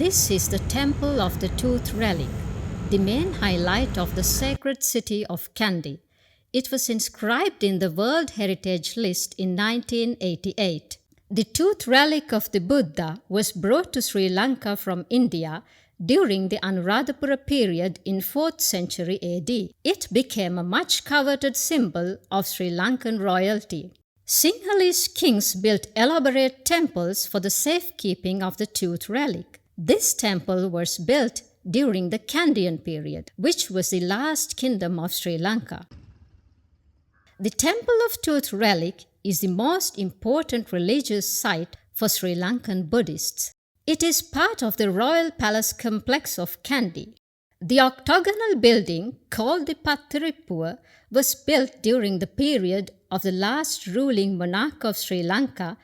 This is the Temple of the Tooth Relic, the main highlight of the Sacred City of Kandy. It was inscribed in the World Heritage List in 1988. The tooth relic of the Buddha was brought to Sri Lanka from India during the Anuradhapura period in 4th century AD. It became a much coveted symbol of Sri Lankan royalty. Sinhalese kings built elaborate temples for the safekeeping of the tooth relic. This temple was built during the Kandian period, which was the last kingdom of Sri Lanka. The Temple of Tooth Relic is the most important religious site for Sri Lankan Buddhists. It is part of the Royal Palace complex of Kandy. The octagonal building, called the Pattirippuwa, was built during the period of the last ruling monarch of Sri Lanka,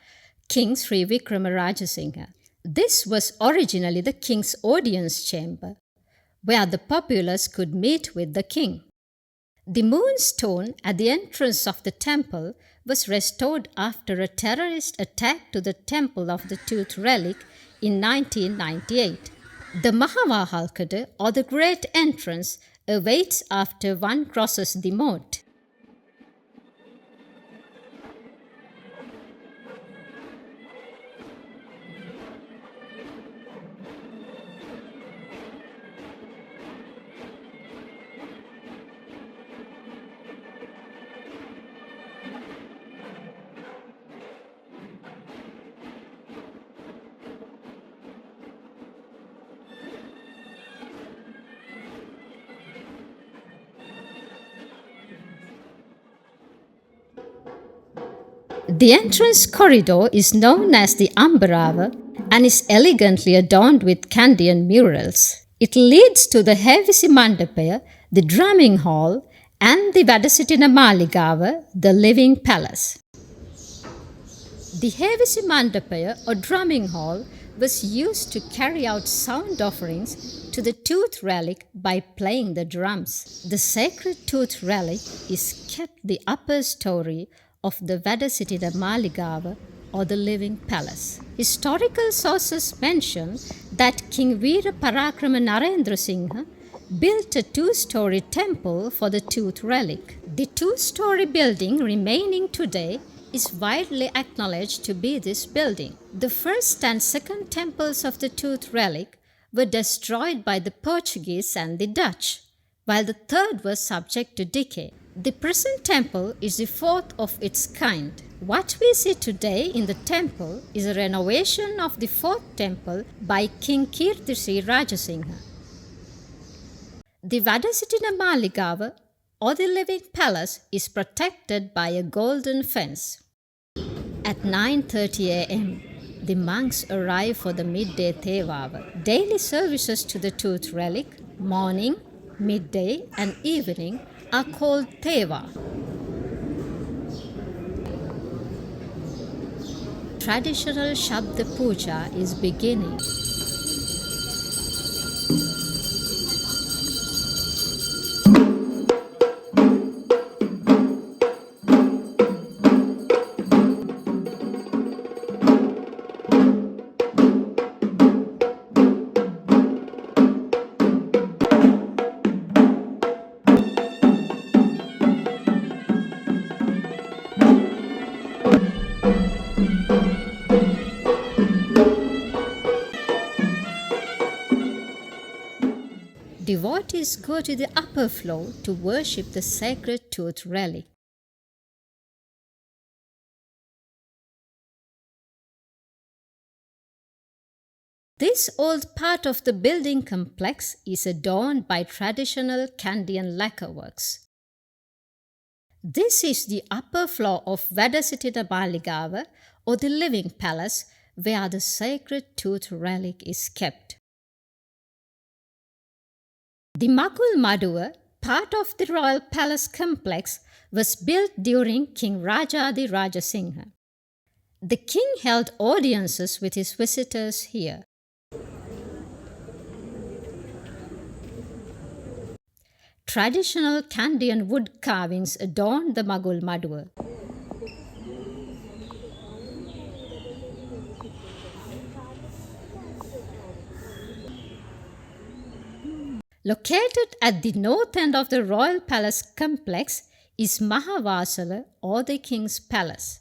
King Sri Vikrama Rajasinghe. This was originally the king's audience chamber, where the populace could meet with the king. The moonstone at the entrance of the temple was restored after a terrorist attack to the temple of the tooth relic in 1998. The Mahavahalkada, or the Great Entrance, awaits after one crosses the moat. The entrance corridor is known as the Ambarava and is elegantly adorned with Kandian murals. It leads to the Hevisi Mandapaya, the drumming hall, and the Vadasitina Maligava, the living palace. The Hevisi Mandapaya, or drumming hall, was used to carry out sound offerings to the tooth relic by playing the drums. The sacred tooth relic is kept the upper story of the Vadasitina Maligava, or the living palace. Historical sources mention that King Veera Parakrama Narendra Singha built a two-story temple for the tooth relic. The two-story building remaining today is widely acknowledged to be this building. The first and second temples of the tooth relic were destroyed by the Portuguese and the Dutch, while the third was subject to decay. The present temple is the fourth of its kind. What we see today in the temple is a renovation of the fourth temple by King Kirtisi Rajasinghe. The Vadasitina Maligava, or the living palace, is protected by a golden fence. At 9:30 a.m., the monks arrive for the midday Thevava. Daily services to the tooth relic, morning, midday, and evening, are called Theva. Traditional Shabda Puja is beginning. Devotees go to the upper floor to worship the sacred tooth relic. This old part of the building complex is adorned by traditional Kandian lacquer works. This is the upper floor of Vadasitina Maligava, or the living palace, where the sacred tooth relic is kept. The Magul Maduwa, part of the royal palace complex, was built during King Rajadi Rajasinghe. The king held audiences with his visitors here. Traditional Kandian wood carvings adorn the Magul Maduwa. Located at the north end of the royal palace complex is Wathsila, or the King's Palace.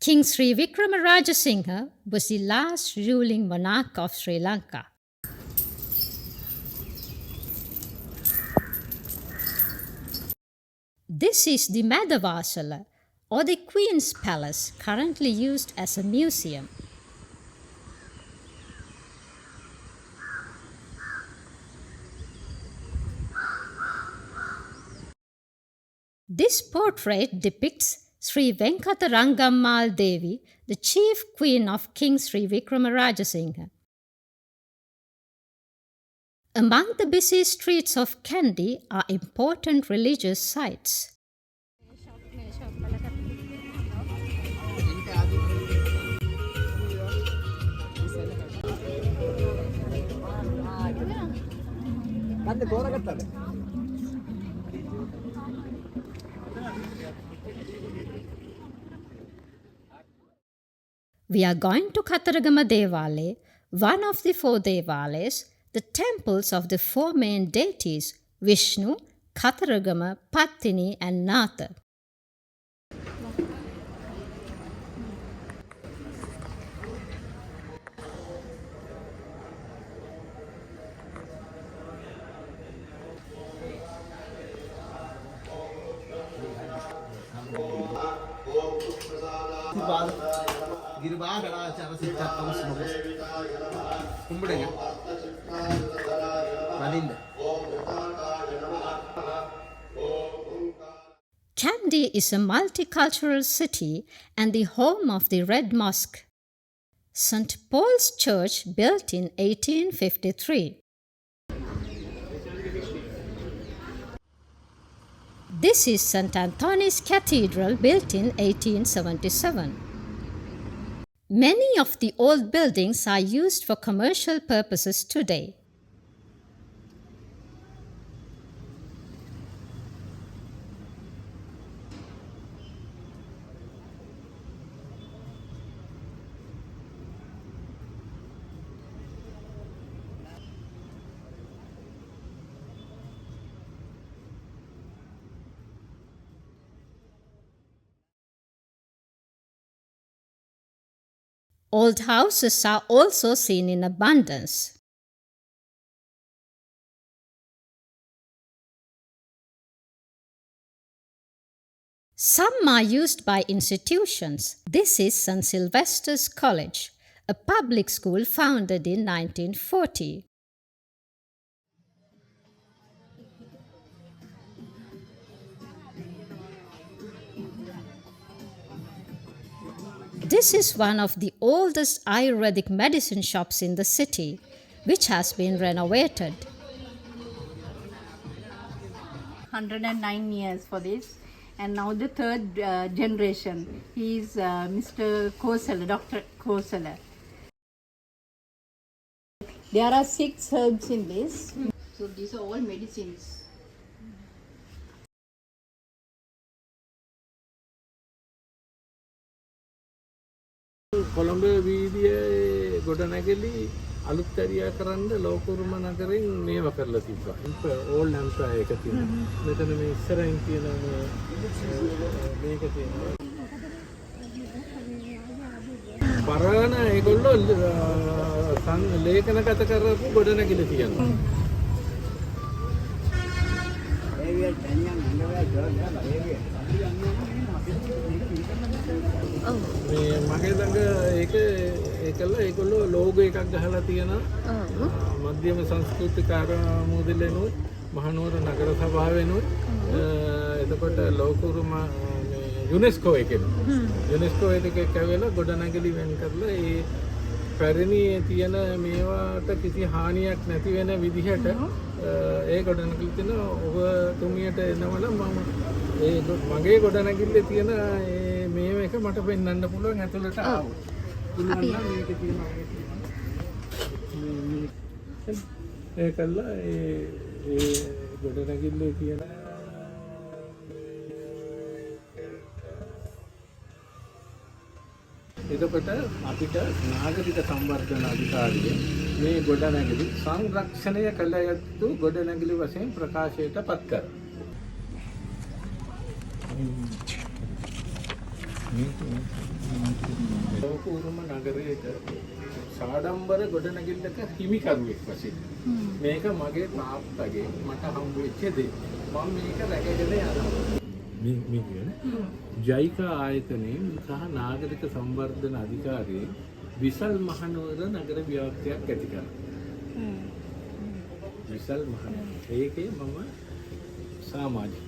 King Sri Rajasinghe was the last ruling monarch of Sri Lanka. This is the Wathsila, or the Queen's Palace, currently used as a museum. This portrait depicts Sri Venkatarangammal Devi, the chief queen of King Sri Rajasinghe. Among the busy streets of Kandy are important religious sites. We are going to Kataragama Devale, one of the 4 Devalas, the temples of the 4 main deities Vishnu, Kataragama, Pattini and Natha. Kandy is a multicultural city and the home of the Red Mosque, St. Paul's Church, built in 1853. This is St. Anthony's Cathedral, built in 1877. Many of the old buildings are used for commercial purposes today. Old houses are also seen in abundance. Some are used by institutions. This is St. Sylvester's College, a public school founded in 1940. This is one of the oldest Ayurvedic medicine shops in the city, which has been renovated. 109 years for this, and now the 3rd generation. He is Mr. Kosala, Dr. Kosala. There are 6 herbs in this. So these are all medicines. Colombo වීදියේ ගොඩනැගිලි අලුත්තරයා කරන්න ලෝකුරුම නගරෙන් මේව කරලා තිබ්බා. Old ඇම්පයර් එක තියෙනවා. මෙතන මේ ඉස්සරහින් තියෙන මේක තියෙනවා. පරණ ඒගොල්ලෝ ලේඛනගත කරපු ගොඩනැගිලි තියෙනවා. මගේ ළඟ ඒකල ඒගොල්ලෝ ලෝගෝ එකක් ගහලා තියෙනවා. මධ්‍යම සංස්කෘතික ආරමුදලෙනුත් මහනුවර නගර සභාවෙනුත් එතකොට ලෝකුරුම යුනෙස්කෝ එකෙන් යුනෙස්කෝ එකේ කැවෙලා ගොඩනැගිලි වෙන් කරලා ඒ පැරණි තියෙන මේවාට කිසි හානියක් නැති වෙන විදිහට ඒ ගොඩනැගිලි තියෙන ඔබතුමියට එනවල මම ඒ මගේ ගොඩනැගිල්ලේ තියෙන මේව එක මට පෙන්වන්න පුළුවන් ඇතුළට ආවොත්. පුළුවන් නම් මේක තියෙනවා ඒකල්ලා ඒ ගොඩනැගිල්ලේ තියෙන එතකොට අපිට නාගරික සංවර්ධන අධිකාරිය මේ ගොඩනැගිලි සංරක්ෂණය කළ යුතු ගොඩනැගිලි වශයෙන් ප්‍රකාශයට පත් කර. ලෝකෝරුම නගරයක සාඩම්බර ගොඩනැගිල්ලක හිමිකරුවෙක් වශයෙන් මේක මගේ තාත්තගේ මට හම්බ වෙච්ච දේ. මම මේක රැකගෙන යනවා. මේ කියන්නේ ජෛක ආයතනයේ සහ නාගරික සංවර්ධන අධිකාරියේ විසල් මහනුවර නගර ව්‍යාප්තියක් ඇති කරනවා. විසල් මහනුවර. ඒකේ මම සමාජික.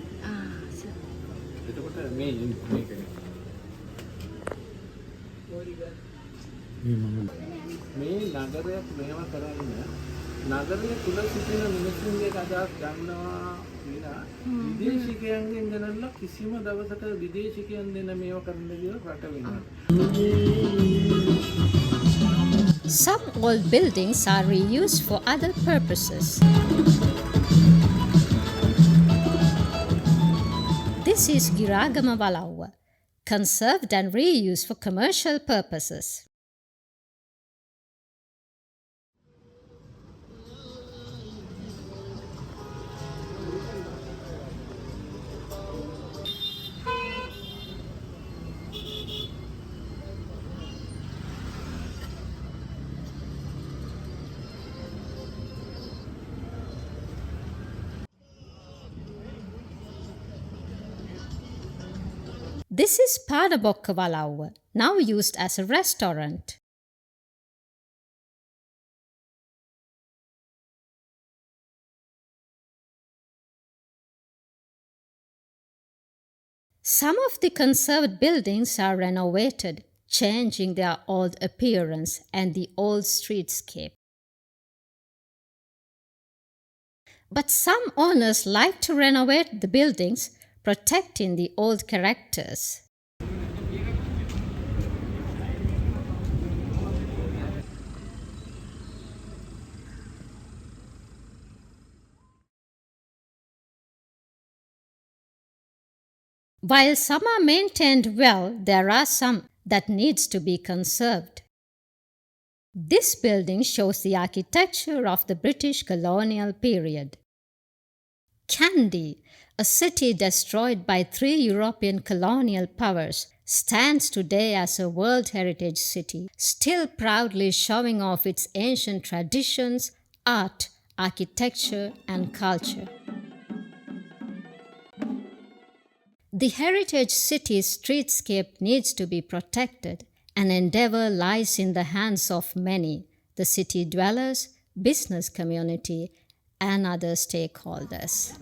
එතකොට මේක මේ නගරයක් මේවා කරන්න නගරය තුල සිටින මිනිසුන්ගේ අදහස් ගන්නවා විනා විදේශිකයන්ගෙන් ගණන්ලා කිසිම දවසක විදේශිකයන් දෙන මේවා කරන්න කියලා රට වෙනවා. Some old buildings are reused for other purposes. This is Giragama Walawwa, conserved and reused for commercial purposes. This is Padabokka Walawwa, now used as a restaurant. Some of the conserved buildings are renovated, changing their old appearance and the old streetscape. But some owners like to renovate the buildings, protecting the old characters. While some are maintained well, there are some that needs to be conserved. This building shows the architecture of the British colonial period. Kandy, a city destroyed by 3 European colonial powers, stands today as a World Heritage City, still proudly showing off its ancient traditions, art, architecture, and culture. The Heritage City's streetscape needs to be protected. An endeavor lies in the hands of many, the city dwellers, business community, and other stakeholders.